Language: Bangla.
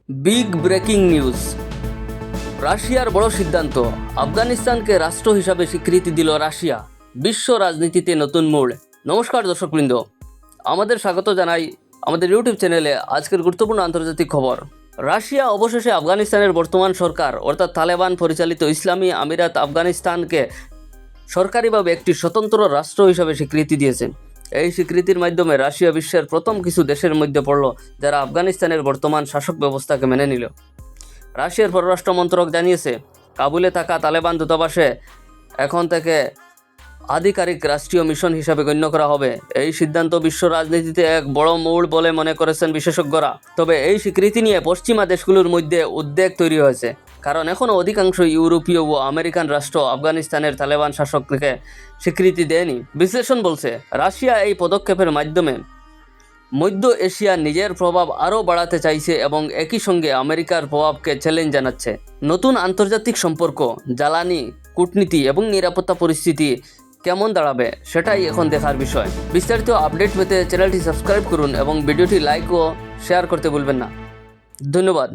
Big breaking news. রাশিয়ার বড় সিদ্ধান্ত, আফগানিস্তানকে রাষ্ট্র হিসাবে স্বীকৃতি দিল রাশিয়া। বিশ্ব রাজনীতিতে নতুন মোড়। নমস্কার দর্শকবৃন্দ, আমাদের স্বাগত জানাই আমাদের ইউটিউব চ্যানেলে আজকের গুরুত্বপূর্ণ আন্তর্জাতিক খবর। রাশিয়া অবশেষে আফগানিস্তানের বর্তমান সরকার অর্থাৎ তালেবান পরিচালিত ইসলামী আমিরাত আফগানিস্তানকে সরকারিভাবে একটি স্বতন্ত্র রাষ্ট্র হিসাবে স্বীকৃতি দিয়েছে। এই স্বীকৃতির মাধ্যমে রাশিয়া বিশ্বের প্রথম কিছু দেশের মধ্যে পড়ল যারা আফগানিস্তানের বর্তমান শাসক ব্যবস্থাকে মেনে নিল। রাশিয়ার পররাষ্ট্র মন্ত্রক জানিয়েছে, কাবুলে থাকা তালেবান দূতাবাসে এখন থেকে আধিকারিক রাষ্ট্রীয় মিশন হিসাবে গণ্য করা হবে। এই সিদ্ধান্ত বিশ্ব রাজনীতিতে এক বড় মোড় বলে মনে করেছেন বিশেষজ্ঞরা। তবে এই স্বীকৃতি নিয়ে পশ্চিমা দেশগুলোর মধ্যে উদ্বেগ তৈরি হয়েছে, কারণ এখনও অধিকাংশ ইউরোপীয় ও আমেরিকান রাষ্ট্র আফগানিস্তানের তালেবান শাসককে স্বীকৃতি দেয়নি। বিশ্লেষণ বলছে, রাশিয়া এই পদক্ষেপের মাধ্যমে মধ্য এশিয়া নিজের প্রভাব আরও বাড়াতে চাইছে এবং একই সঙ্গে আমেরিকার প্রভাবকে চ্যালেঞ্জ জানাচ্ছে। নতুন আন্তর্জাতিক সম্পর্ক, জ্বালানি, কূটনীতি এবং নিরাপত্তা পরিস্থিতি কেমন দাঁড়াবে সেটাই এখন দেখার বিষয়। বিস্তারিত আপডেট পেতে চ্যানেলটি সাবস্ক্রাইব করুন এবং ভিডিওটি লাইক ও শেয়ার করতে ভুলবেন না। ধন্যবাদ।